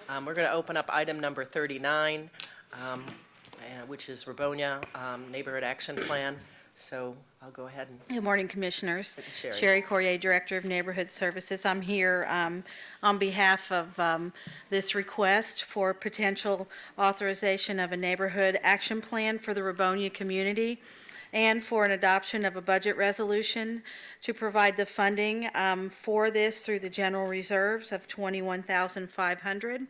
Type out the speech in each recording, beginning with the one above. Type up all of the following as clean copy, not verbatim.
We're going to open up item number 39, which is Rubonia Neighborhood Action Plan. So I'll go ahead and... Good morning, Commissioners. Sherry. Sherry Corrier, Director of Neighborhood Services. I'm here on behalf of this request for potential authorization of a neighborhood action plan for the Rubonia community and for an adoption of a budget resolution to provide the funding for this through the general reserves of $21,500.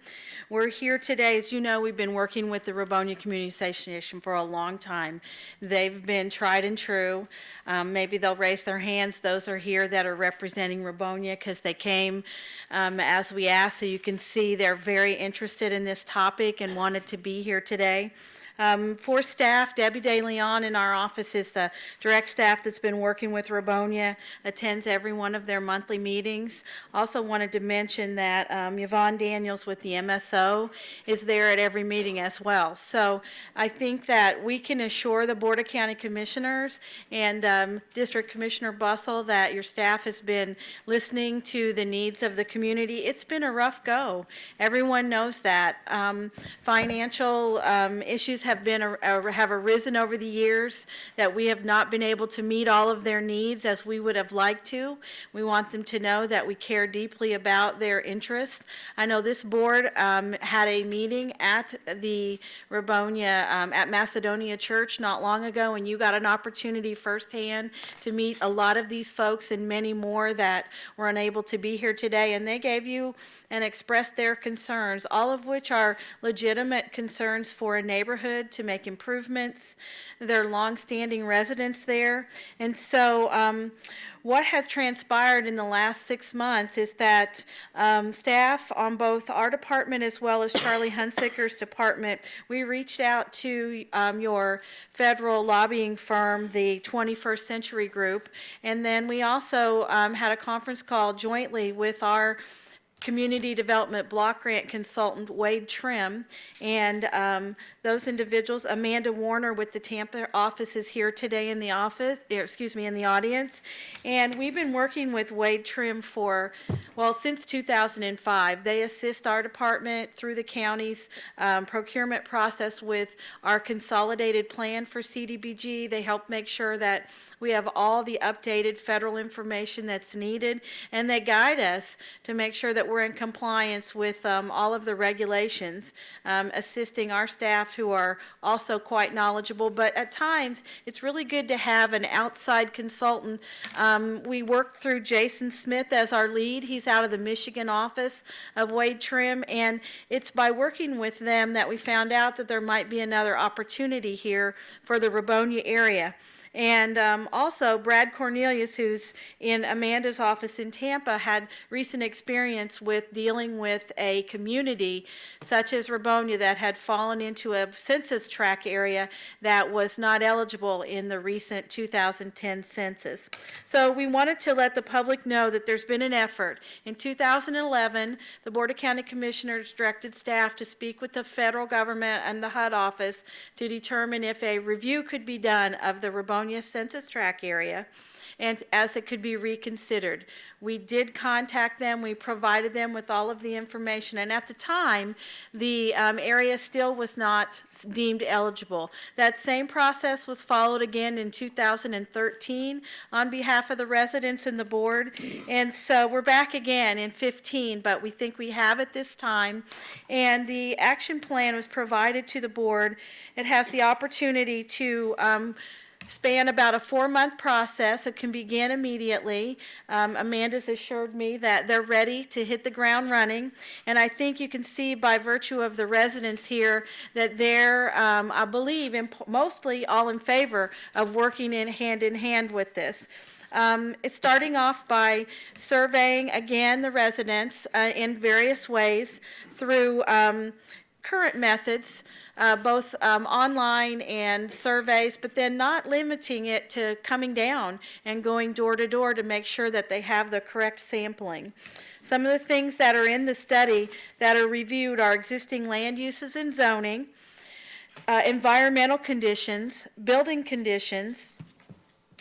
We're here today, as you know, we've been working with the Rubonia Community Association for a long time. They've been tried and true. Maybe they'll raise their hands, those are here that are representing Rubonia, because they came as we asked, so you can see they're very interested in this topic and wanted to be here today. For staff, Debbie DeLeon in our office is the direct staff that's been working with Rubonia, attends every one of their monthly meetings. Also wanted to mention that Yvonne Daniels with the MSO is there at every meeting as well. So I think that we can assure the Board of County Commissioners and District Commissioner Bussell that your staff has been listening to the needs of the community. It's been a rough go. Everyone knows that. Financial issues have arisen over the years, that we have not been able to meet all of their needs as we would have liked to. We want them to know that we care deeply about their interests. I know this board had a meeting at the Rubonia, at Macedonia Church not long ago, and you got an opportunity firsthand to meet a lot of these folks and many more that were unable to be here today, and they gave you and expressed their concerns, all of which are legitimate concerns for a neighborhood to make improvements. They're long-standing residents there. And so what has transpired in the last 6 months is that staff on both our department as well as Charlie Hunsicker's department, we reached out to your federal lobbying firm, the 21st Century Group, and then we also had a conference call jointly with our Community Development Block Grant Consultant Wade Trim, and those individuals. Amanda Warner with the Tampa office is here today in the in the audience, and we've been working with Wade Trim since 2005. They assist our department through the county's procurement process with our consolidated plan for CDBG. They help make sure that we have all the updated federal information that's needed, and they guide us to make sure that we're in compliance with all of the regulations, assisting our staff who are also quite knowledgeable. But at times, it's really good to have an outside consultant. We work through Jason Smith as our lead. He's out of the Michigan office of Wade Trim, and it's by working with them that we found out that there might be another opportunity here for the Rubonia area. And also, Brad Cornelius, who's in Amanda's office in Tampa, had recent experience with dealing with a community such as Rubonia that had fallen into a census tract area that was not eligible in the recent 2010 census. So we wanted to let the public know that there's been an effort. In 2011, the Board of County Commissioners directed staff to speak with the federal government and the HUD office to determine if a review could be done of the Rubonia census tract area, and as it could be reconsidered. We did contact them. We provided them with all of the information, and at the time, the area still was not deemed eligible. That same process was followed again in 2013 on behalf of the residents and the board, and so we're back again in 15, but we think we have it this time, and the action plan was provided to the board. It has the opportunity to span about a 4-month process. It can begin immediately. Amanda's assured me that they're ready to hit the ground running, and I think you can see by virtue of the residents here that they're, I believe, mostly all in favor of working hand in hand with this. It's starting off by surveying, again, the residents in various ways through current methods, both online and surveys, but then not limiting it to coming down and going door to door to make sure that they have the correct sampling. Some of the things that are in the study that are reviewed are existing land uses and zoning, environmental conditions, building conditions,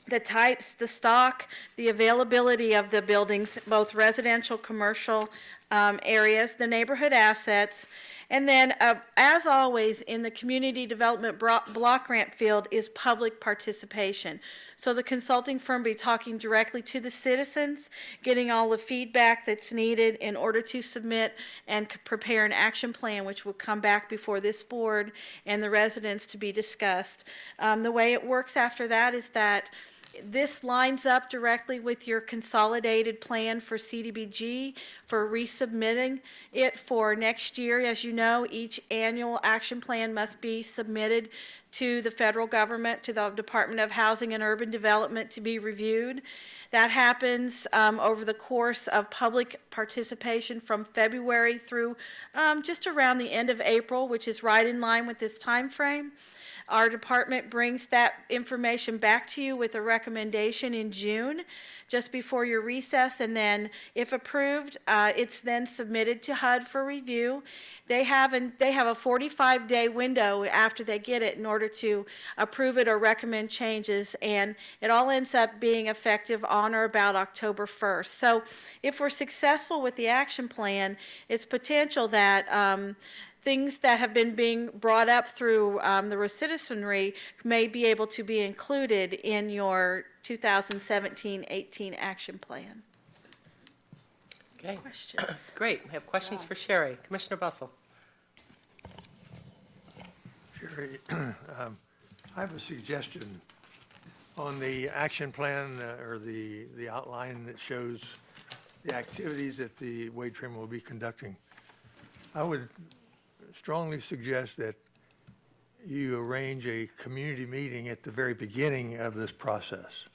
the types, the stock, the availability of the buildings, both residential, commercial, areas, the neighborhood assets, and then, as always, in the community development block grant field is public participation. So the consulting firm will be talking directly to the citizens, getting all the feedback that's needed in order to submit and prepare an action plan, which will come back before this board and the residents to be discussed. The way it works after that is that this lines up directly with your consolidated plan for CDBG for resubmitting it for next year. As you know, each annual action plan must be submitted to the federal government, to the Department of Housing and Urban Development to be reviewed. That happens over the course of public participation from February through just around the end of April, which is right in line with this time frame. Our department brings that information back to you with a recommendation in June, just before your recess, and then, if approved, it's then submitted to HUD for review. They have a 45-day window after they get it in order to approve it or recommend changes, and it all ends up being effective on or about October 1st. So if we're successful with the action plan, it's potential that things that have been being brought up through the citizenry may be able to be included in your 2017-18 action plan. Okay, Questions? great. We have questions for Sherry. Commissioner Bussell. Sherry, I have a suggestion on the action plan or the outline that shows the activities that the Wade Trim will be conducting. I would strongly suggest that you arrange a community meeting at the very beginning of this process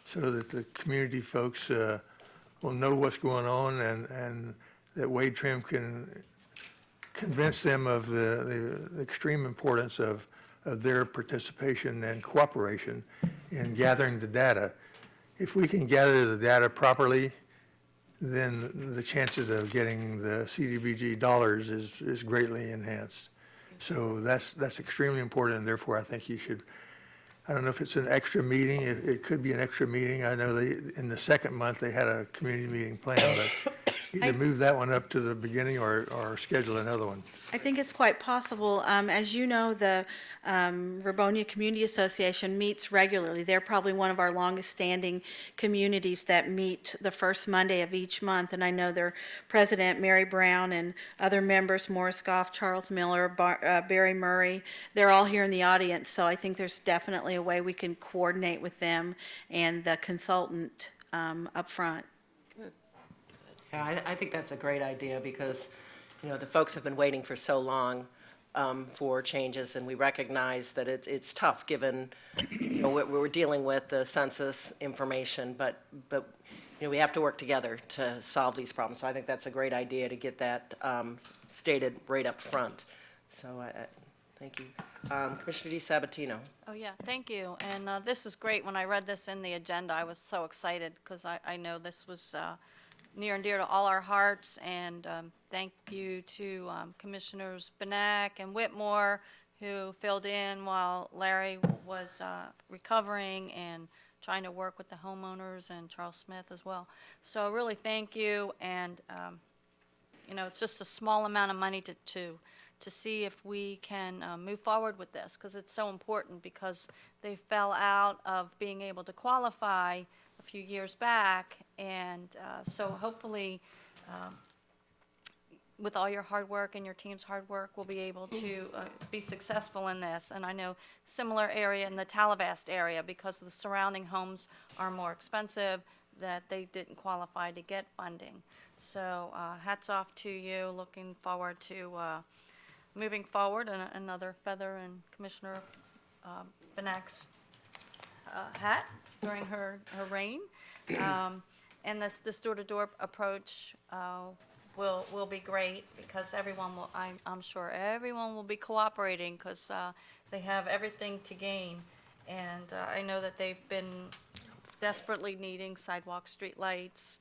so that the community folks will know what's going on and that Wade Trim can convince them of the extreme importance of their participation and cooperation in gathering the data. If we can gather the data properly, then the chances of getting the CDBG dollars is greatly enhanced. So that's extremely important, and therefore I think you should, I don't know if it's an extra meeting, it could be an extra meeting. I know in the second month they had a community meeting planned, but either move that one up to the beginning or schedule another one. I think it's quite possible. As you know, the Rubonia Community Association meets regularly. They're probably one of our longest-standing communities that meet the first Monday of each month. And I know their president, Mary Brown, and other members, Morris Goff, Charles Miller, Barry Murray, they're all here in the audience. So I think there's definitely a way we can coordinate with them and the consultant up front. Yeah, I think that's a great idea because, the folks have been waiting for so long for changes, and we recognize that it's tough given what we're dealing with, the census information, but we have to work together to solve these problems. So I think that's a great idea to get that stated right up front. So thank you. Commissioner DiSabatino. Oh, yeah, thank you. And this is great. When I read this in the agenda, I was so excited because I know this was near and dear to all our hearts, and thank you to Commissioners Benak and Whitmore, who filled in while Larry was recovering and trying to work with the homeowners, and Charles Smith as well. So really thank you, and it's just a small amount of money to see if we can move forward with this, because it's so important, because they fell out of being able to qualify a few years back, and so hopefully with all your hard work and your team's hard work, we'll be able to be successful in this. And I know similar area in the Talavast area, because the surrounding homes are more expensive, that they didn't qualify to get funding. So hats off to you. Looking forward to moving forward, and another feather in Commissioner Benak's hat during her reign. And this door-to-door approach will be great, because everyone will, I'm sure everyone will be cooperating, because they have everything to gain. And I know that they've been desperately needing sidewalks, street lights,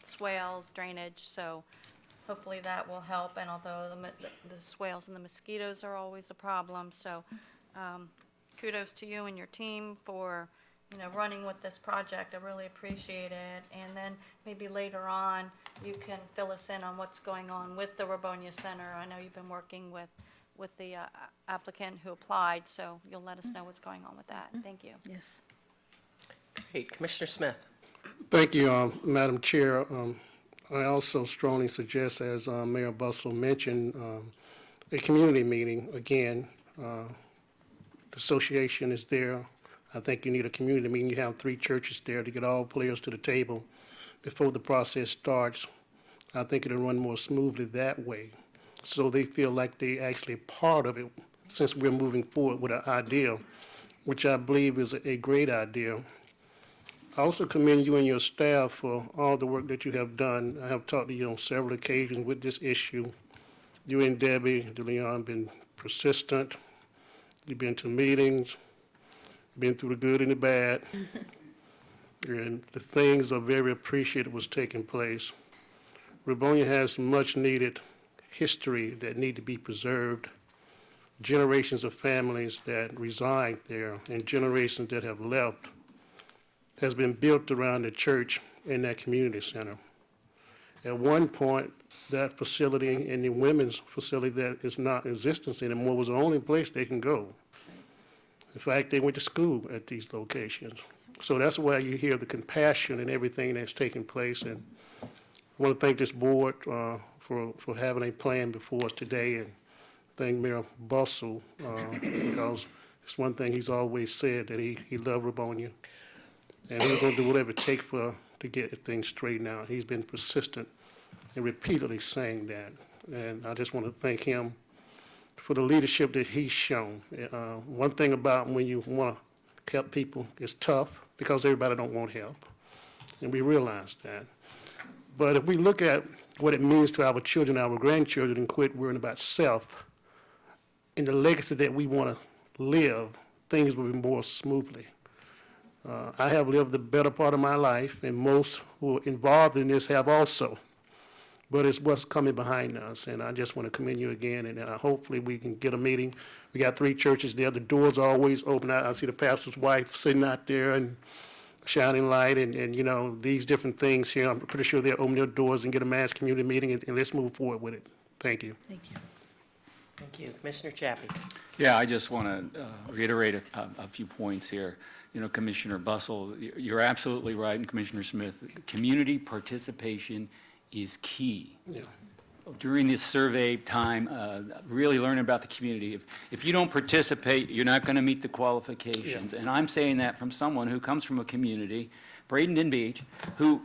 swales, drainage, so hopefully that will help. And although the swales and the mosquitoes are always a problem, so kudos to you and your team for running with this project. I really appreciate it. And then maybe later on, you can fill us in on what's going on with the Rubonia Center. I know you've been working with the applicant who applied, so you'll let us know what's going on with that. Thank you. Yes. Great. Commissioner Smith? Thank you, Madam Chair. I also strongly suggest, as Mayor Bustle mentioned, a community meeting. Again, the association is there. I think you need a community meeting. You have 3 churches there to get all players to the table before the process starts. I think it'll run more smoothly that way, so they feel like they actually part of it, since we're moving forward with an idea, which I believe is a great idea. I also commend you and your staff for all the work that you have done. I have talked to you on several occasions with this issue. You and Debbie DeLeon have been persistent. You've been to meetings, been through the good and the bad, and the things are very appreciated what's taking place. Rubonia has much needed history that need to be preserved, generations of families that reside there and generations that have left has been built around the church and that community center. At one point, that facility and the women's facility that is not in existence anymore was the only place they can go. In fact, they went to school at these locations. So that's why you hear the compassion and everything that's taking place. And I want to thank this board for having a plan before us today, and thank Mayor Bustle because it's one thing he's always said, that he loved Rubonia. And he's going to do whatever it takes to get things straightened out. He's been persistent and repeatedly saying that. And I just want to thank him for the leadership that he's shown. One thing about when you want to help people, it's tough because everybody don't want help. And we realize that. But if we look at what it means to our children, our grandchildren, and quit worrying about self and the legacy that we want to live, things will be more smoothly. I have lived the better part of my life, and most who are involved in this have also. But it's what's coming behind us, and I just want to commend you again, and hopefully we can get a meeting. We got 3 churches there. The doors are always open. I see the pastor's wife sitting out there and shining light, and these different things here. I'm pretty sure they'll open their doors and get a mass community meeting, and let's move forward with it. Thank you. Thank you. Thank you. Commissioner Chappie? Yeah, I just want to reiterate a few points here. Commissioner Bustle, you're absolutely right, and Commissioner Smith, community participation is key. Yeah. During this survey time, really learn about the community. If you don't participate, you're not going to meet the qualifications. Yeah. And I'm saying that from someone who comes from a community, Bradenton Beach, who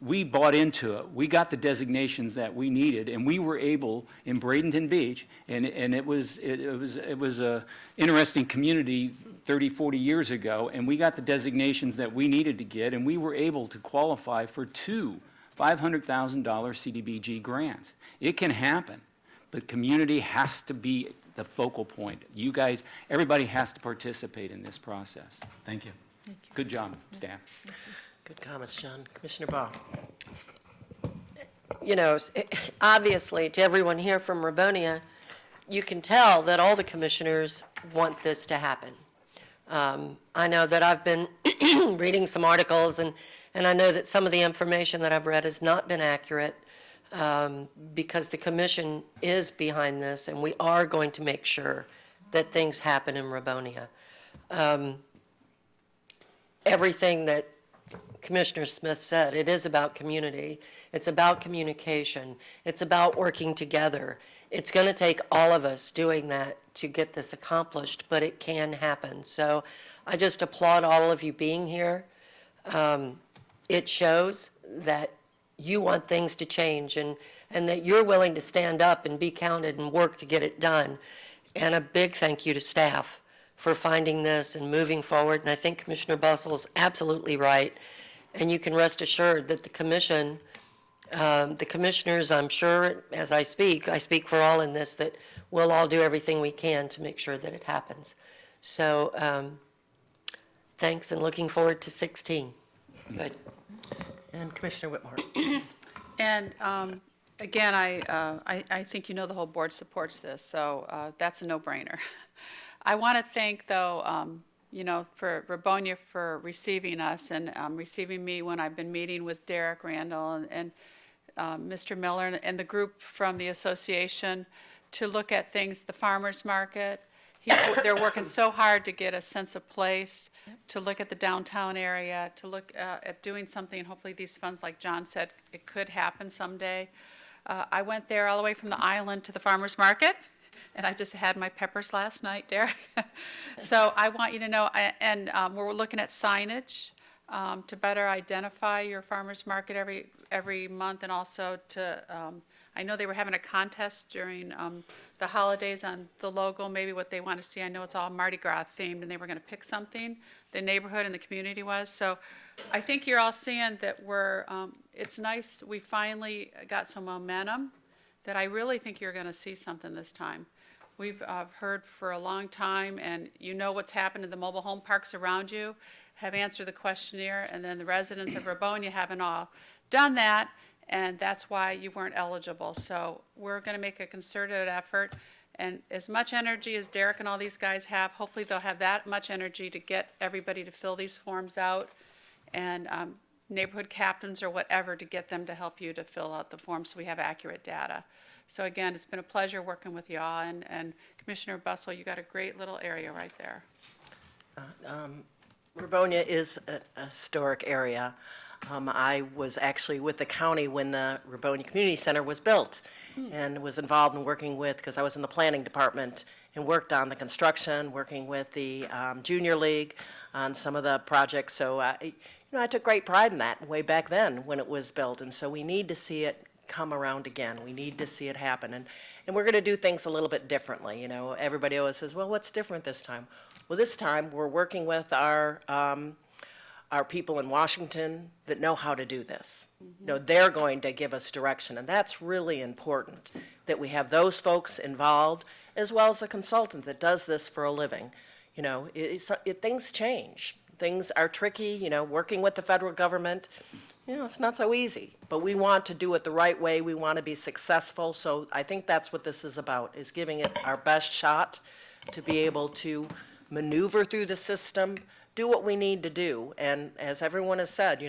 we bought into it. We got the designations that we needed, and we were able in Bradenton Beach, and it was a interesting community 30, 40 years ago, and we got the designations that we needed to get, and we were able to qualify for 2 $500,000 CDBG grants. It can happen, but community has to be the focal point. You guys, everybody has to participate in this process. Thank you. Good job, staff. Good comments, John. Commissioner Ball? Obviously, to everyone here from Rubonia, you can tell that all the commissioners want this to happen. I know that I've been reading some articles, and I know that some of the information that I've read has not been accurate because the commission is behind this, and we are going to make sure that things happen in Rubonia. Everything that Commissioner Smith said, it is about community. It's about communication. It's about working together. It's going to take all of us doing that to get this accomplished, but it can happen. So I just applaud all of you being here. It shows that you want things to change and that you're willing to stand up and be counted and work to get it done. And a big thank you to staff for finding this and moving forward. And I think Commissioner Bustle's absolutely right. And you can rest assured that the commission, the commissioners, I'm sure, as I speak for all in this, that we'll all do everything we can to make sure that it happens. So thanks, and looking forward to 16. Good. And Commissioner Whitmore? And again, I think the whole board supports this, so that's a no-brainer. I want to thank, though, for Rubonia for receiving us and receiving me when I've been meeting with Derek Randall and Mr. Miller and the group from the association to look at things, the farmers market. They're working so hard to get a sense of place, to look at the downtown area, to look at doing something. Hopefully these funds, like John said, it could happen someday. I went there all the way from the island to the farmers market, and I just had my peppers last night, Derek. So I want you to know, we're looking at signage to better identify your farmers market every month, and also to, I know they were having a contest during the holidays on the logo, maybe what they want to see. I know it's all Mardi Gras themed, and they were going to pick something, the neighborhood and the community was. So I think you're all seeing that it's nice, we finally got some momentum, that I really think you're going to see something this time. We've heard for a long time, and you know what's happened in the mobile home parks around you, have answered the questionnaire, and then the residents of Rubonia haven't all done that, and that's why you weren't eligible. So we're going to make a concerted effort, and as much energy as Derek and all these guys have, hopefully they'll have that much energy to get everybody to fill these forms out, and neighborhood captains or whatever to get them to help you to fill out the forms so we have accurate data. So again, it's been a pleasure working with y'all, and Commissioner Bussell, you got a great little area right there. Rubonia is a historic area. I was actually with the county when the Rubonia Community Center was built and was involved in working with, because I was in the planning department and worked on the construction, working with the Junior League on some of the projects. So, I took great pride in that way back then when it was built. And so we need to see it come around again. We need to see it happen. And we're going to do things a little bit differently. Everybody always says, well, what's different this time? Well, this time we're working with our people in Washington that know how to do this. They're going to give us direction, and that's really important, that we have those folks involved, as well as a consultant that does this for a living. Things change. Things are tricky, working with the federal government, it's not so easy, but we want to do it the right way. We want to be successful, so I think that's what this is about, is giving it our best shot to be able to maneuver through the system, do what we need to do. And as everyone has said,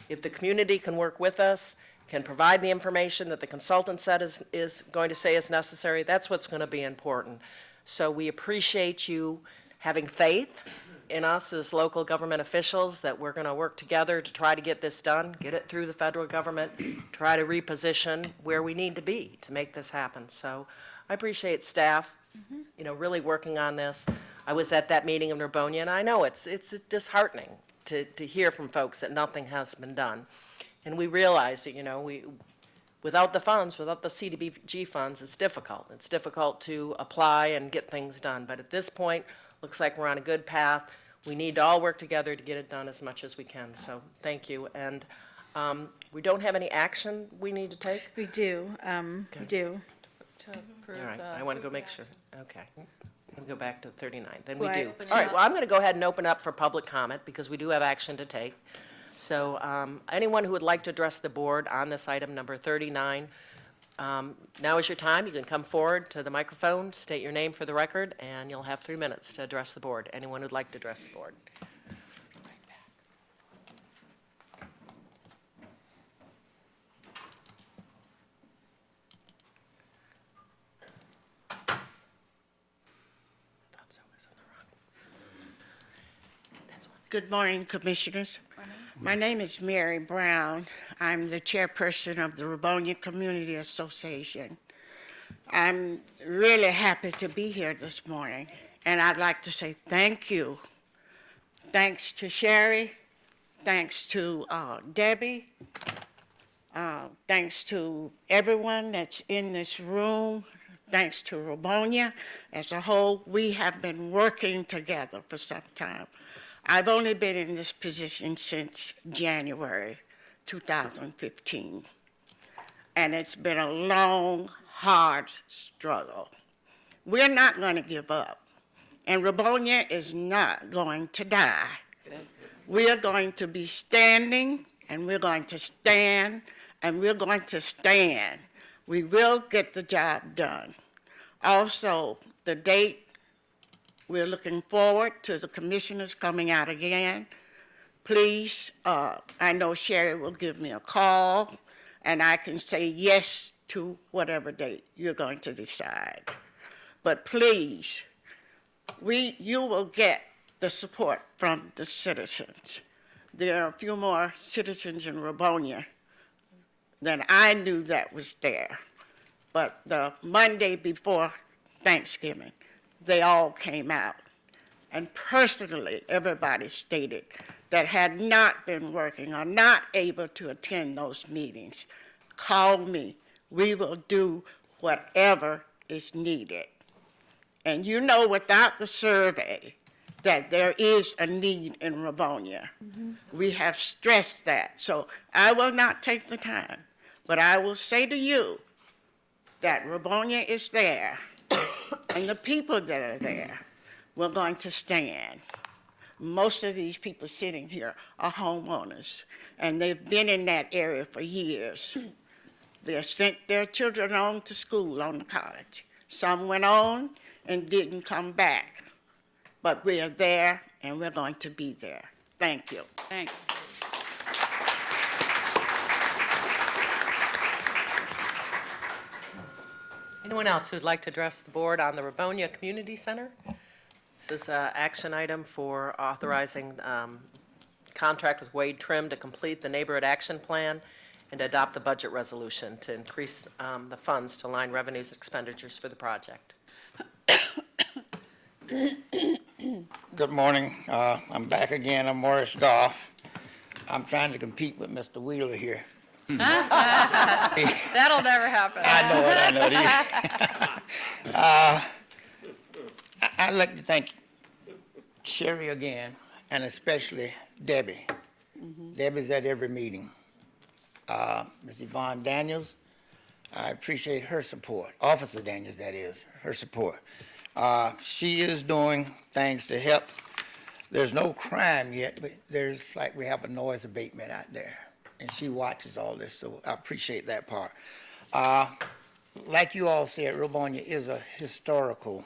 if the community can work with us, can provide the information that the consultant said is going to say is necessary, that's what's going to be important. So we appreciate you having faith in us as local government officials, that we're going to work together to try to get this done, get it through the federal government, try to reposition where we need to be to make this happen. So I appreciate staff, really working on this. I was at that meeting in Rubonia, and I know it's disheartening to hear from folks that nothing has been done. And we realize that, without the funds, without the CDBG funds, it's difficult. It's difficult to apply and get things done. But at this point, looks like we're on a good path. We need to all work together to get it done as much as we can. So thank you. And we don't have any action we need to take? We do, we do. To approve All right, the- I want to go make sure. Okay. We'll go back to 39. Then we Right. do. All right, well, I'm going to go ahead and open up for public comment because we do have action to take. So anyone who would like to address the board on this item number 39, now is your time. You can come forward to the microphone, state your name for the record, and you'll have 3 minutes to address the board. Anyone who'd like to address the board. Good morning, Commissioners. My name is Mary Brown. I'm the chairperson of the Rubonia Community Association. I'm really happy to be here this morning, and I'd like to say thank you. Thanks to Sherry, thanks to Debbie, thanks to everyone that's in this room, thanks to Rubonia as a whole. We have been working together for some time. I've only been in this position since January 2015, and it's been a long, hard struggle. We're not going to give up, and Rubonia is not going to die. We are going to be standing, and we're going to stand, and we're going to stand. We will get the job done. Also, the date we're looking forward to the commissioners coming out again. Please, I know Sherry will give me a call, and I can say yes to whatever date you're going to decide. But please, you will get the support from the citizens. There are a few more citizens in Rubonia than I knew that was there. But the Monday before Thanksgiving, they all came out. And personally, everybody stated that had not been working or not able to attend those meetings, call me. We will do whatever is needed. And you know, without the survey, that there is a need in Rubonia. We have stressed that. So I will not take the time, but I will say to you that Rubonia is there, and the people that are there, we're going to stand. Most of these people sitting here are homeowners, and they've been in that area for years. They sent their children on to school, on to college. Some went on and didn't come back. But we are there, and we're going to be there. Thank you. Thanks. Anyone else who'd like to address the board on the Rubonia Community Center? This is an action item for authorizing contract with Wade Trim to complete the neighborhood action plan and adopt the budget resolution to increase the funds to line revenues and expenditures for the project. Good morning. I'm back again. I'm Morris Goff. I'm trying to compete with Mr. Wheeler here. That'll never happen. I know it. I'd like to thank Sherry again, and especially Debbie. Debbie's at every meeting. Ms. Yvonne Daniels, I appreciate her support. Officer Daniels, that is, her support. She is doing things to help. There's no crime yet, but there's like we have a noise abatement out there, and she watches all this, so I appreciate that part. Like you all said, Rubonia is a historical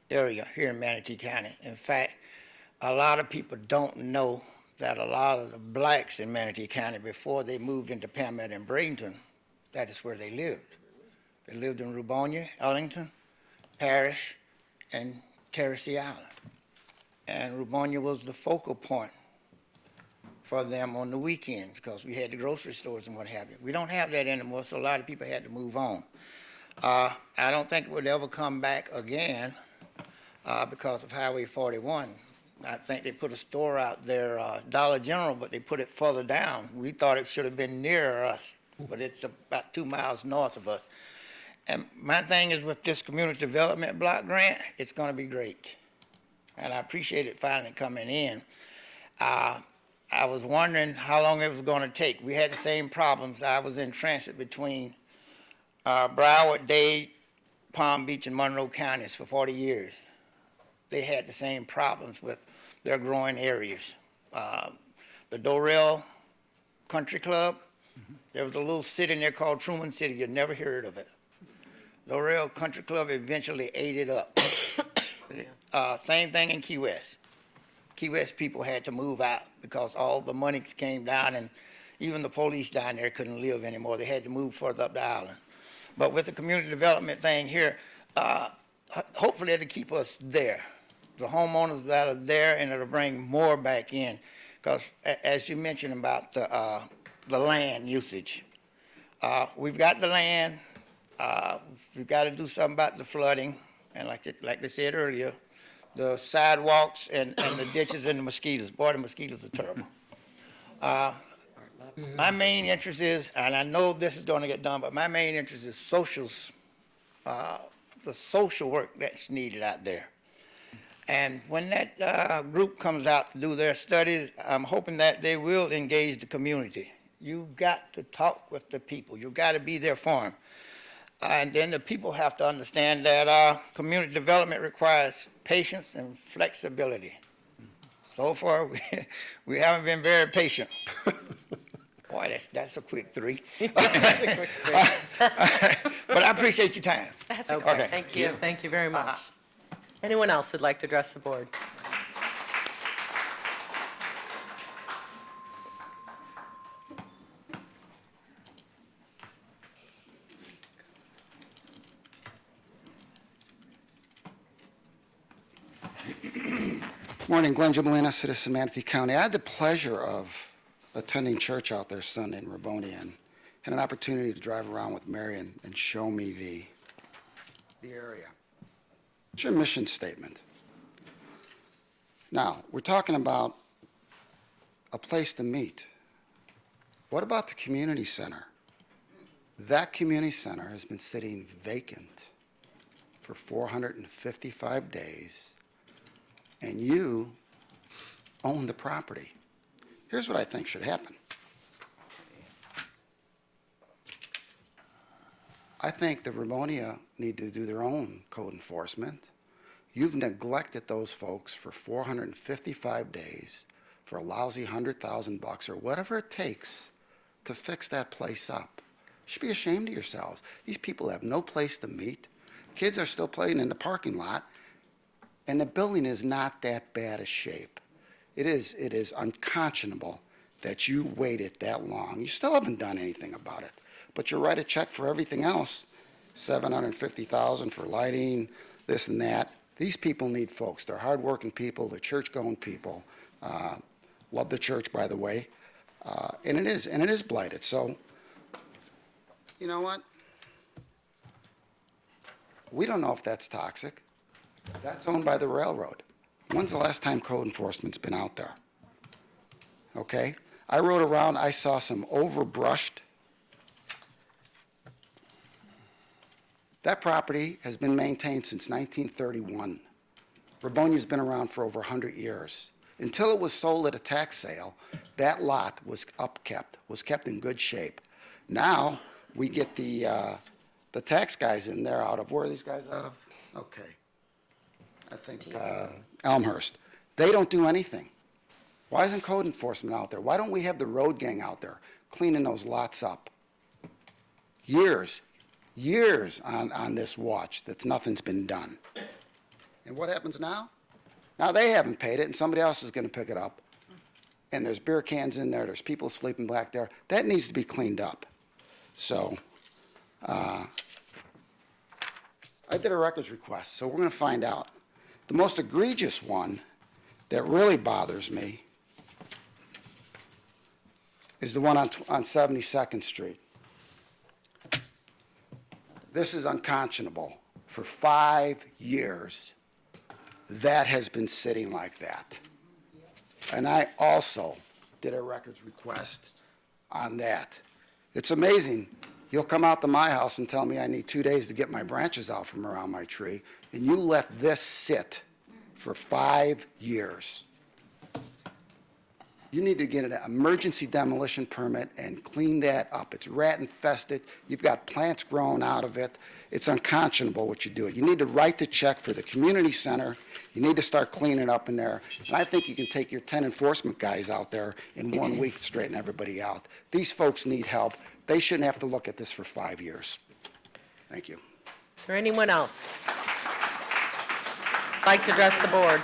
area here in Manatee County. In fact, a lot of people don't know that a lot of the blacks in Manatee County, before they moved into Palmetto and Bradenton, that is where they lived. They lived in Rubonia, Ellington, Parish, and Terracea Island. And Rubonia was the focal point for them on the weekends because we had the grocery stores and what have you. We don't have that anymore, so a lot of people had to move on. I don't think it would ever come back again because of Highway 41. I think they put a store out there, Dollar General, but they put it further down. We thought it should have been nearer us, but it's about 2 miles north of us. And my thing is with this community development block grant, it's going to be great. And I appreciate it finally coming in. I was wondering how long it was going to take. We had the same problems. I was in transit between Broward, Dade, Palm Beach, and Monroe counties for 40 years. They had the same problems with their growing areas. The Dorrell Country Club, there was a little city in there called Truman City. You'd never heard of it. Dorrell Country Club eventually ate it up. Same thing in Key West. Key West people had to move out because all the money came down, and even the police down there couldn't live anymore. They had to move further up the island. But with the community development thing here, hopefully it'll keep us there. The homeowners that are there, and it'll bring more back in. Because as you mentioned about the land usage, we've got the land. We've got to do something about the flooding, and like they said earlier, the sidewalks and the ditches and the mosquitoes. Boy, the mosquitoes are terrible. My main interest is, and I know this is going to get done, but my main interest is the social work that's needed out there. And when that group comes out to do their studies, I'm hoping that they will engage the community. You've got to talk with the people. You've got to be there for them. And then the people have to understand that community development requires patience and flexibility. So far, we haven't been very patient. Boy, that's a quick 3. But I appreciate your time. That's okay. Thank you. Thank you very much. Anyone else who'd like to address the board? Morning, Glenn Gimelina, citizen, Manatee County. I had the pleasure of attending church out there Sunday in Rubonia and had an opportunity to drive around with Mary and show me the area. It's your mission statement. Now, we're talking about a place to meet. What about the community center? That community center has been sitting vacant for 455 days, and you own the property. Here's what I think should happen. I think the Rubonia need to do their own code enforcement. You've neglected those folks for 455 days for a lousy $100,000 or whatever it takes to fix that place up. You should be ashamed of yourselves. These people have no place to meet. Kids are still playing in the parking lot, and the building is not that bad a shape. It is unconscionable that you waited that long. You still haven't done anything about it, but you write a check for everything else, $750,000 for lighting, this and that. These people need folks. They're hardworking people. They're church-going people. Love the church, by the way, and it is blighted. So, you know what? We don't know if that's toxic. That's owned by the railroad. When's the last time code enforcement's been out there? Okay? I rode around, I saw some overbrushed. That property has been maintained since 1931. Rubonia's been around for over 100 years. Until it was sold at a tax sale, that lot was kept in good shape. Now, we get the tax guys in there out of, where are these guys out of? Okay. I think Elmhurst. They don't do anything. Why isn't code enforcement out there? Why don't we have the road gang out there cleaning those lots up? Years on this watch that nothing's been done. And what happens now? Now they haven't paid it and somebody else is going to pick it up. And there's beer cans in there, there's people sleeping back there. That needs to be cleaned up. So, I did a records request, so we're going to find out. The most egregious one that really bothers me is the one on 72nd Street. This is unconscionable. For 5 years, that has been sitting like that. And I also did a records request on that. It's amazing. You'll come out to my house and tell me I need 2 days to get my branches out from around my tree, and you let this sit for 5 years. You need to get an emergency demolition permit and clean that up. It's rat infested. You've got plants growing out of it. It's unconscionable what you do. You need to write the check for the community center. You need to start cleaning up in there. And I think you can take your 10 enforcement guys out there in 1 week to straighten everybody out. These folks need help. They shouldn't have to look at this for 5 years. Thank you. Is there anyone else like to address the board?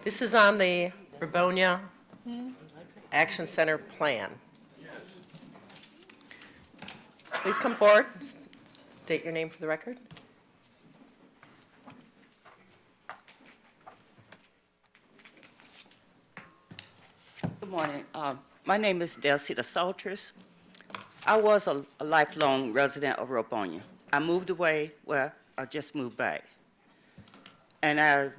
This is on the Rubonia Action Center plan. Please come forward. State your name for the record. Good morning. My name is Delcita Salters. I was a lifelong resident of Rubonia. I moved away, well, I just moved back. And I'm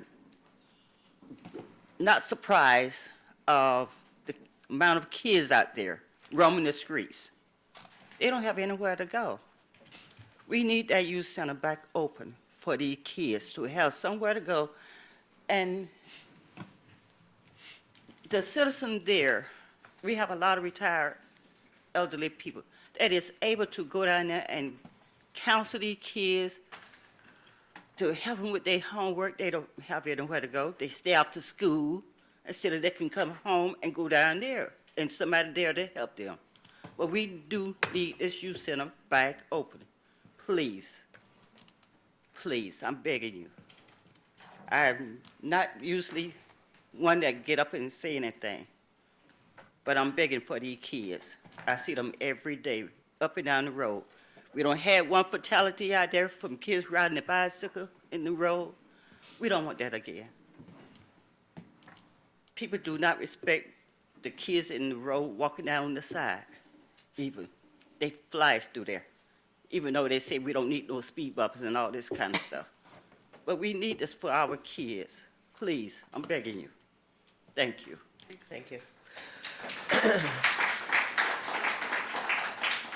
not surprised of the amount of kids out there roaming the streets. They don't have anywhere to go. We need that youth center back open for these kids to have somewhere to go. And the citizens there, we have a lot of retired elderly people that is able to go down there and counsel these kids, to help them with their homework. They don't have anywhere to go. They stay after school instead of they can come home and go down there and somebody there to help them. But we do need this youth center back open. Please, please, I'm begging you. I'm not usually one that get up and say anything, but I'm begging for these kids. I see them every day, up and down the road. We don't have one fatality out there from kids riding a bicycle in the road. We don't want that again. People do not respect the kids in the road walking down on the side. Even they flies through there, even though they say we don't need no speed bumpers and all this kind of stuff. But we need this for our kids. Please, I'm begging you. Thank you. Thank you.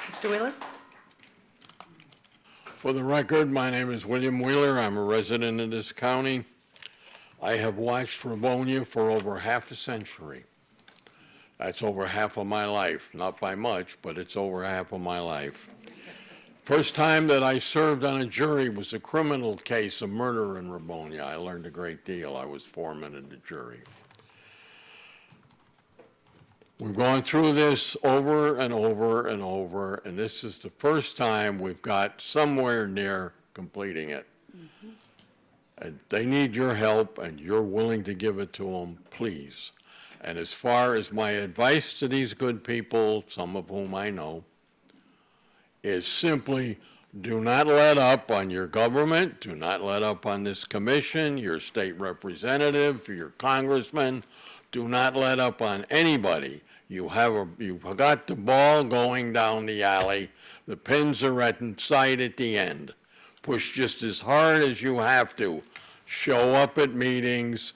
Mr. Wheeler? For the record, my name is William Wheeler. I'm a resident of this county. I have watched Rubonia for over half a century. That's over half of my life, not by much, but it's over half of my life. First time that I served on a jury was a criminal case of murder in Rubonia. I learned a great deal. I was foreman of the jury. We've gone through this over and over and over, and this is the first time we've got somewhere near completing it. And they need your help, and you're willing to give it to them, please. And as far as my advice to these good people, some of whom I know, is simply do not let up on your government, do not let up on this commission, your state representative, your congressman, do not let up on anybody. You've got the ball going down the alley. The pins are in sight at the end. Push just as hard as you have to. Show up at meetings,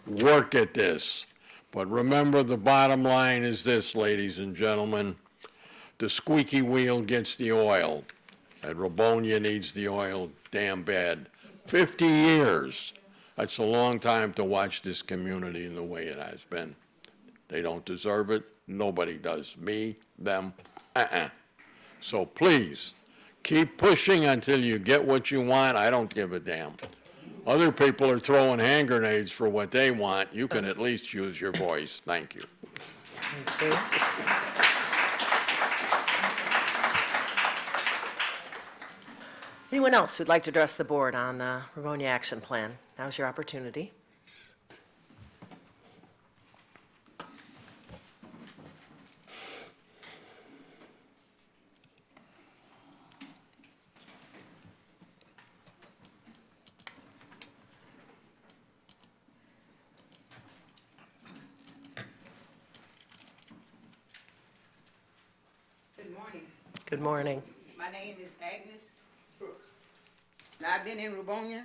work at this. But remember, the bottom line is this, ladies and gentlemen. The squeaky wheel gets the oil, and Rubonia needs the oil damn bad. 50 years. That's a long time to watch this community in the way it has been. They don't deserve it. Nobody does. Me, them, So please, keep pushing until you get what you want. I don't give a damn. Other people are throwing hand grenades for what they want. You can at least use your voice. Thank you. Thank you. Anyone else who'd like to address the board on the Rubonia Action Plan? Now's your opportunity. Good morning. Good morning. My name is Agnes Brooks. And I've been in Rubonia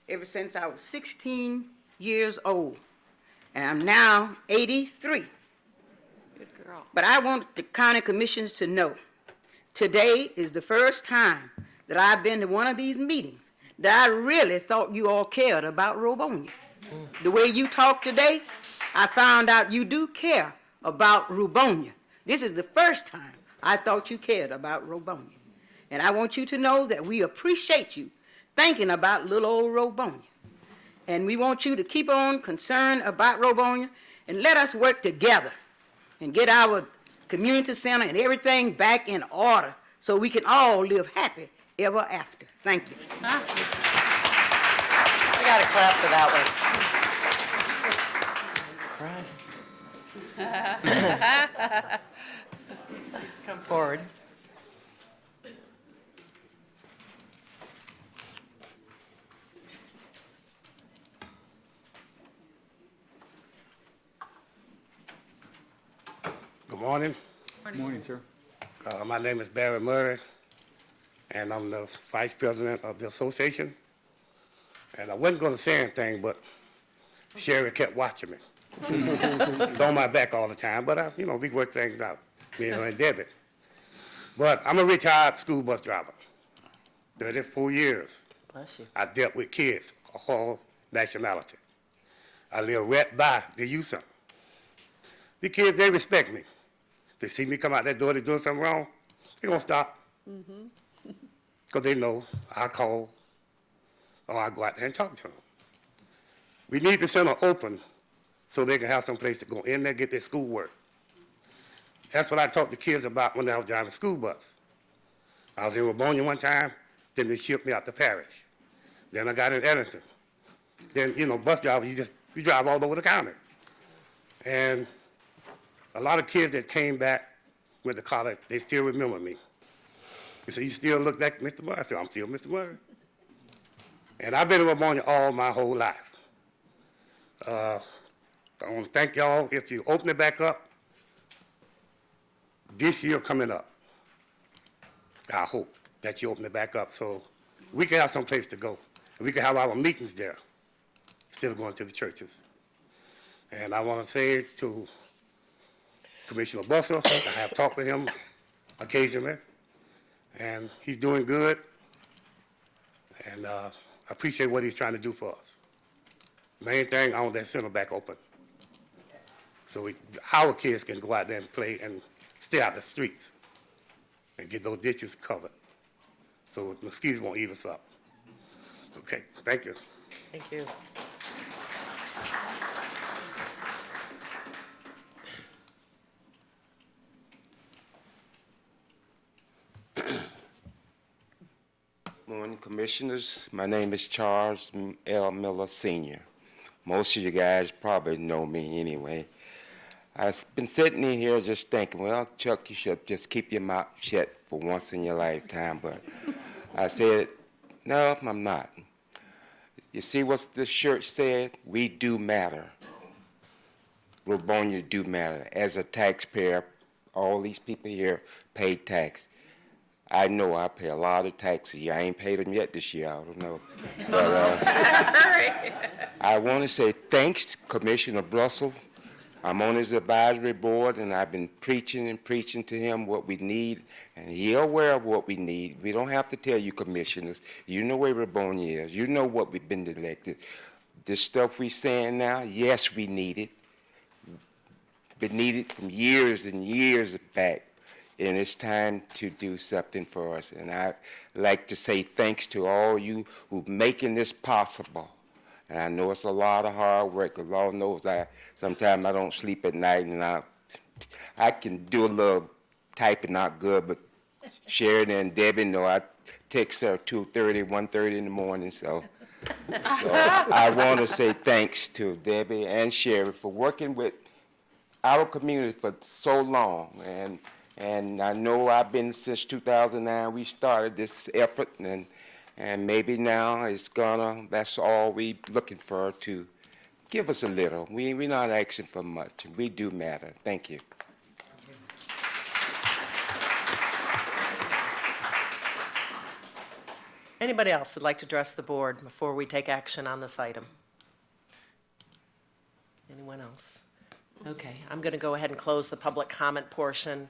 ever since I was 16 years old. And I'm now 83. Good girl. But I want the county commissions to know, today is the first time that I've been to one of these meetings that I really thought you all cared about Rubonia. The way you talk today, I found out you do care about Rubonia. This is the first time I thought you cared about Rubonia. And I want you to know that we appreciate you thinking about little old Rubonia. And we want you to keep on concerned about Rubonia and let us work together and get our community center and everything back in order so we can all live happy ever after. Thank you. We got to clap for that one. Please come forward. Good morning. Good morning, sir. My name is Barry Murray, and I'm the vice president of the association. And I wasn't going to say anything, but Sherry kept watching me. She's on my back all the time, but we work things out, me and her and Debbie. But I'm a retired school bus driver, 34 years. Bless you. I dealt with kids of all nationality. I live right by the youth center. The kids, they respect me. They see me come out that door, they're doing something wrong, they're going to stop. Because they know I call or I go out there and talk to them. We need the center open so they can have some place to go in there, get their schoolwork. That's what I taught the kids about when I was driving a school bus. I was in Rubonia one time, then they shipped me out to Parish. Then I got in Edmonton. Then, you know, bus drivers, you drive all over the county. And a lot of kids that came back with the college, they still remember me. They say, you still look like Mr. Murray? I said, I'm still Mr. Murray. And I've been in Rubonia all my whole life. I want to thank y'all. If you open it back up, this year coming up, I hope that you open it back up so we can have some place to go. And we can have our meetings there instead of going to the churches. And I want to say to Commissioner Bustle, I have talked with him occasionally, and he's doing good. And I appreciate what he's trying to do for us. Main thing, I want that center back open. So our kids can go out there and play and stay out the streets and get those ditches covered so mosquitoes won't eat us up. Okay, thank you. Thank you. Morning, Commissioners. My name is Charles L. Miller, Sr. Most of you guys probably know me anyway. I've been sitting in here just thinking, well, Chuck, you should just keep your mouth shut for once in your lifetime. But I said, no, I'm not. You see what the shirt said? We do matter. Rubonia do matter. As a taxpayer, all these people here pay tax. I know I pay a lot of taxes. I ain't paid them yet this year. I don't know. But I want to say thanks, Commissioner Brussel. I'm on his advisory board, and I've been preaching and preaching to him what we need, and he's aware of what we need. We don't have to tell you, commissioners. You know where Rubonia is. You know what we've been elected. This stuff we're saying now, yes, we need it. Been needed from years and years back, and it's time to do something for us. And I'd like to say thanks to all you who making this possible. And I know it's a lot of hard work. The Lord knows that sometimes I don't sleep at night, and I can do a little typing not good, but Sheridan and Debbie know I text her 2:30, 1:30 in the morning. So I want to say thanks to Debbie and Sherry for working with our community for so long. And I know I've been since 2009. We started this effort, and maybe now that's all we looking for, to give us a little. We're not asking for much. We do matter. Thank you. Anybody else would like to address the board before we take action on this item? Anyone else? Okay, I'm going to go ahead and close the public comment portion.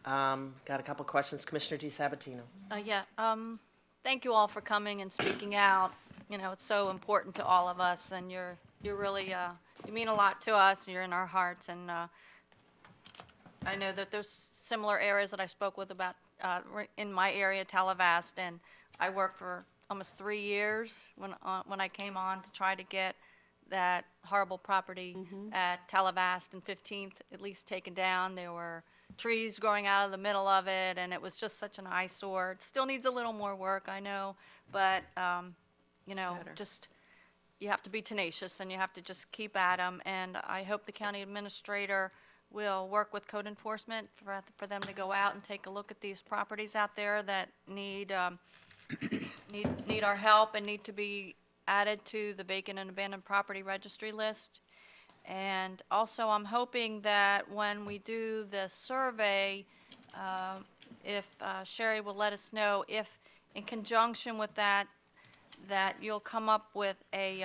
Got a couple questions. Commissioner DiSabatino. Thank you all for coming and speaking out. You know, it's so important to all of us, and you're really, you mean a lot to us, and you're in our hearts. And I know that there's similar areas that I spoke with about in my area, Talavast, and I worked for almost 3 years when I came on to try to get that horrible property at Talavast and 15th at least taken down. There were trees growing out of the middle of it, and it was just such an eyesore. It still needs a little more work, I know, but you know, just you have to be tenacious, and you have to just keep at them. And I hope the county administrator will work with code enforcement for them to go out and take a look at these properties out there that need need our help and need to be added to the vacant and abandoned property registry list. And also, I'm hoping that when we do the survey, if Sherry will let us know if, in conjunction with that, that you'll come up with a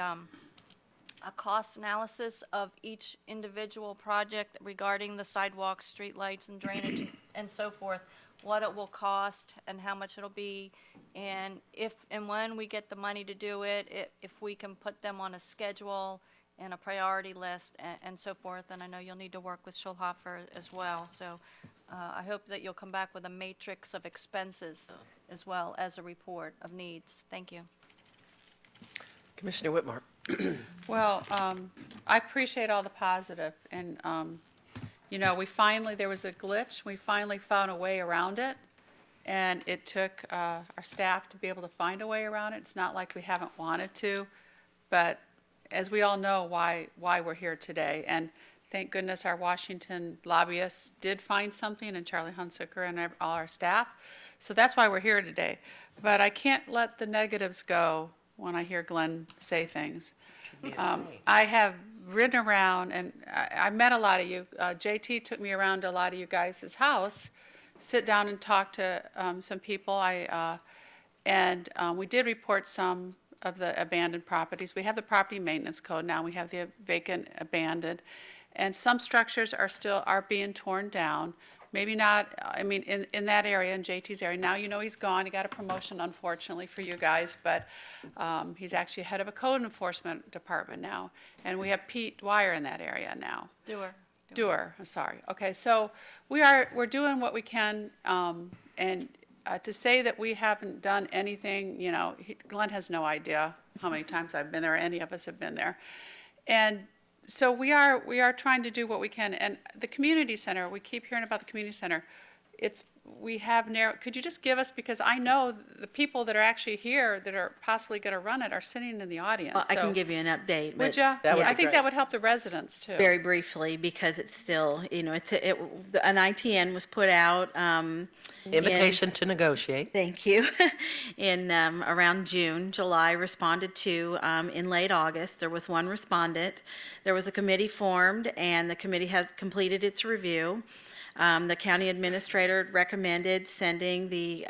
cost analysis of each individual project regarding the sidewalks, streetlights, and drainage, and so forth, what it will cost and how much it'll be, and if and when we get the money to do it, if we can put them on a schedule and a priority list and so forth. And I know you'll need to work with Schulhofer as well. So I hope that you'll come back with a matrix of expenses as well as a report of needs. Thank you. Commissioner Whitmore. Well, I appreciate all the positive, and you know, there was a glitch. We finally found a way around it, and it took our staff to be able to find a way around it. It's not like we haven't wanted to, but as we all know, why we're here today. And thank goodness our Washington lobbyists did find something, and Charlie Hunsaker and all our staff. So that's why we're here today. But I can't let the negatives go when I hear Glenn say things. I have ridden around, and I met a lot of you. JT took me around to a lot of you guys' house, sit down and talk to some people. We did report some of the abandoned properties. We have the property maintenance code now. We have the vacant abandoned. And some structures are being torn down. Maybe not, I mean, in that area, in JT's area. Now you know he's gone. He got a promotion, unfortunately, for you guys, but he's actually head of a code enforcement department now. And we have Pete Dwyer in that area now. Dewar, I'm sorry. Okay, so we're doing what we can, and to say that we haven't done anything, you know, Glenn has no idea how many times I've been there, or any of us have been there. And so we are trying to do what we can. And the community center, we keep hearing about the community center. We have narrow, could you just give us, because I know the people that are actually here that are possibly going to run it are sitting in the audience. Well, I can give you an update. Would but- you? That would I be think great. that would help the residents too. Very briefly, because it's still, you know, an ITN was put out. Invitation to negotiate. Thank you. In around June, July, responded to in late August. There was one respondent. There was a committee formed, and the committee has completed its review. The county administrator recommended sending the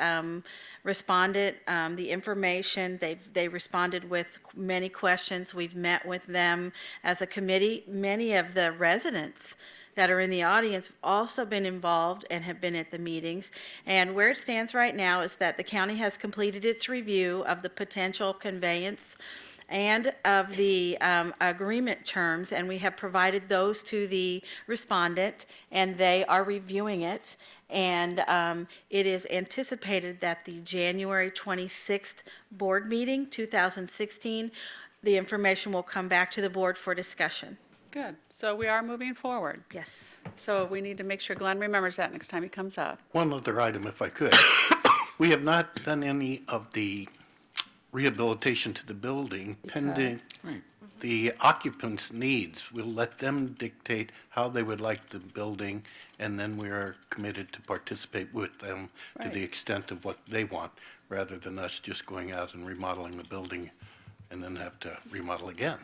respondent the information. They responded with many questions. We've met with them as a committee. Many of the residents that are in the audience have also been involved and have been at the meetings. And where it stands right now is that the county has completed its review of the potential conveyance and of the agreement terms, and we have provided those to the respondent, and they are reviewing it. And it is anticipated that the January 26th board meeting, 2016, the information will come back to the board for discussion. Good. So we are moving forward. Yes. So we need to make sure Glenn remembers that next time he comes up. One other item, if I could. We have not done any of the rehabilitation to the building pending the occupants' needs. We'll let them dictate how they would like the building, and then we are committed to participate with them to the extent of what they want, rather than us just going out and remodeling the building and then have to remodel again.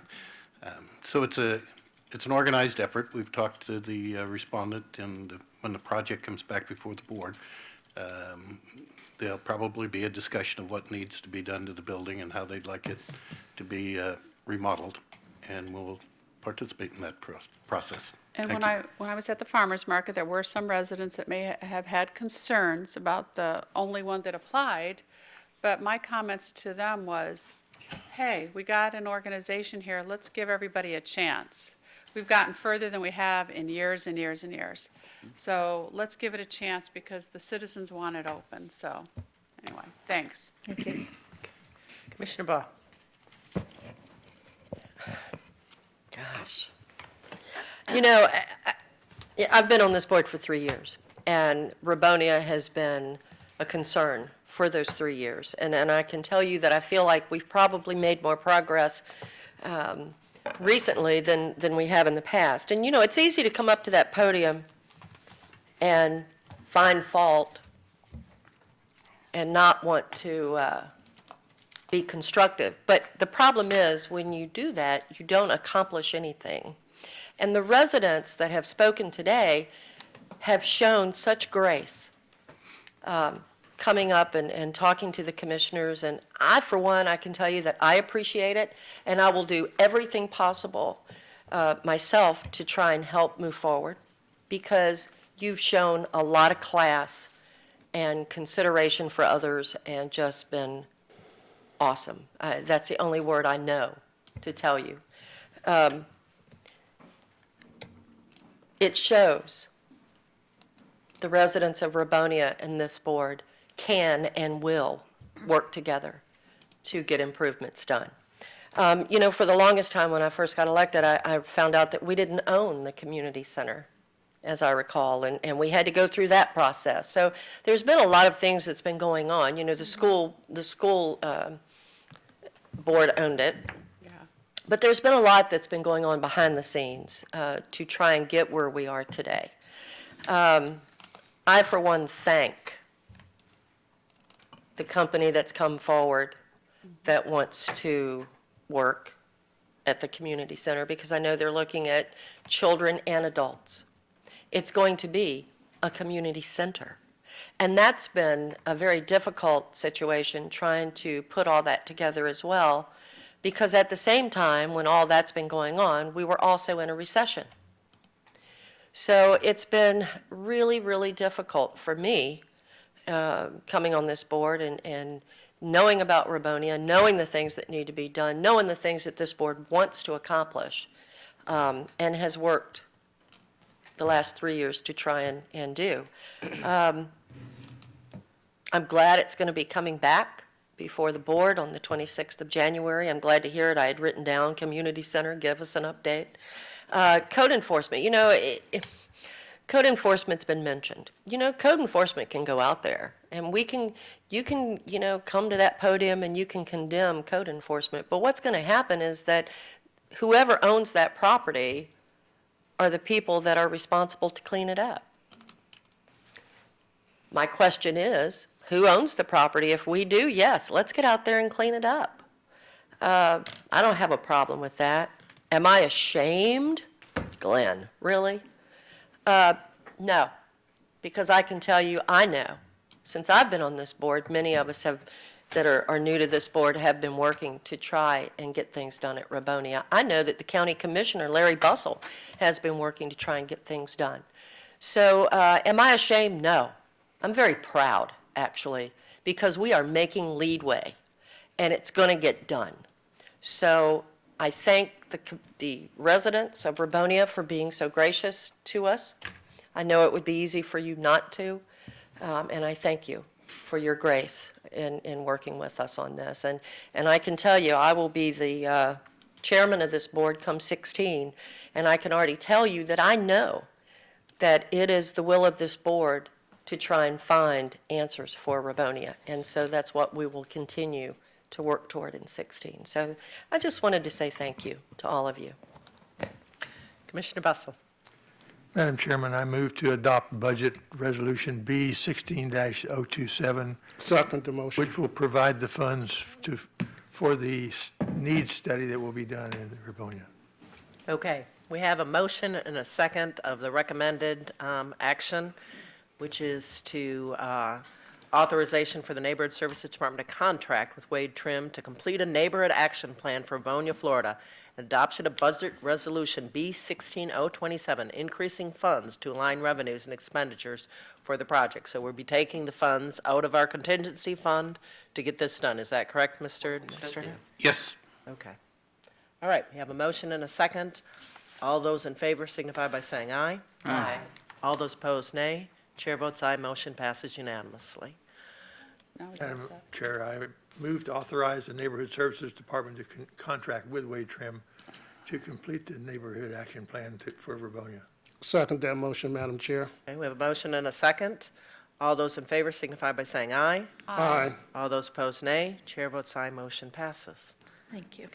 So it's an organized effort. We've talked to the respondent, and when the project comes back before the board, there'll probably be a discussion of what needs to be done to the building and how they'd like it to be remodeled, and we'll participate in that process. And Thank when I was at the farmer's market, there were some residents that may have had concerns about the only one that applied, but my comments to them was, hey, we got an organization here, let's give everybody a chance. We've gotten further than we have in years and years and years. So let's give it a chance because the citizens want it open. So anyway, thanks. Thank you. Commissioner Baugh. Gosh. You know, I've been on this board for 3 years, and Rubonia has been a concern for those 3 years. And I can tell you that I feel like we've probably made more progress recently than we have in the past. And, you know, it's easy to come up to that podium and find fault and not want to be constructive. But the problem is, when you do that, you don't accomplish anything. And the residents that have spoken today have shown such grace coming up and talking to the commissioners. And I, for one, I can tell you that I appreciate it, and I will do everything possible myself to try and help move forward, because you've shown a lot of class and consideration for others and just been awesome. That's the only word I know to tell you. It shows the residents of Rubonia and this board can and will work together to get improvements done. You know, for the longest time when I first got elected, I found out that we didn't own the community center, as I recall, and we had to go through that process. So there's been a lot of things that's been going on. You know, the school board owned it, But there's been a lot that's been going on behind the scenes to try and get where we are today. I, for one, thank the company that's come forward that wants to work at the community center, because I know they're looking at children and adults. It's going to be a community center. And that's been a very difficult situation, trying to put all that together as well, because at the same time, when all that's been going on, we were also in a recession. So it's been really, really difficult for me coming on this board and knowing about Rubonia, knowing the things that need to be done, knowing the things that this board wants to accomplish, and has worked the last 3 years to try and do. I'm glad it's going to be coming back before the board on the 26th of January. I'm glad to hear it. I had written down community center, give us an update. Code enforcement, code enforcement's been mentioned. Code enforcement can go out there, and you can, come to that podium and you can condemn code enforcement. But what's going to happen is that whoever owns that property are the people that are responsible to clean it up. My question is, who owns the property? If we do, yes, let's get out there and clean it up. I don't have a problem with that. Am I ashamed? Glenn, really? No, because I can tell you, I know. Since I've been on this board, many of us that are new to this board have been working to try and get things done at Rubonia. I know that the county commissioner, Larry Bussell, has been working to try and get things done. So am I ashamed? No. I'm very proud, actually, because we are making leadway, and it's going to get done. So I thank the residents of Rubonia for being so gracious to us. I know it would be easy for you not to, and I thank you for your grace in working with us on this. And I can tell you, I will be the chairman of this board come 16, and I can already tell you that I know that it is the will of this board to try and find answers for Rubonia. And so that's what we will continue to work toward in 16. So I just wanted to say thank you to all of you. Commissioner Bussell. Madam Chairman, I move to adopt Budget Resolution B 16-027, Second the motion. which will provide the funds for the needs study that will be done in Rubonia. Okay, we have a motion and a second of the recommended action, which is to authorization for the Neighborhood Services Department to contract with Wade Trim to complete a neighborhood action plan for Rubonia, Florida, and adoption of Budget Resolution B 16-027, increasing funds to align revenues and expenditures for the project. So we'll be taking the funds out of our contingency fund to get this done. Is that correct, Mr. Administrator? Yes. Okay. All right, we have a motion and a second. All those in favor signify by saying aye. Aye. All those opposed, nay. Chair votes aye. Motion passes unanimously. Madam Chair, I move to authorize the Neighborhood Services Department to contract with Wade Trim to complete the neighborhood action plan for Rubonia. Second that motion, Madam Chair. Okay, we have a motion and a second. All those in favor signify by saying aye. Aye. All those opposed, nay. Chair votes aye. Motion passes. Thank you.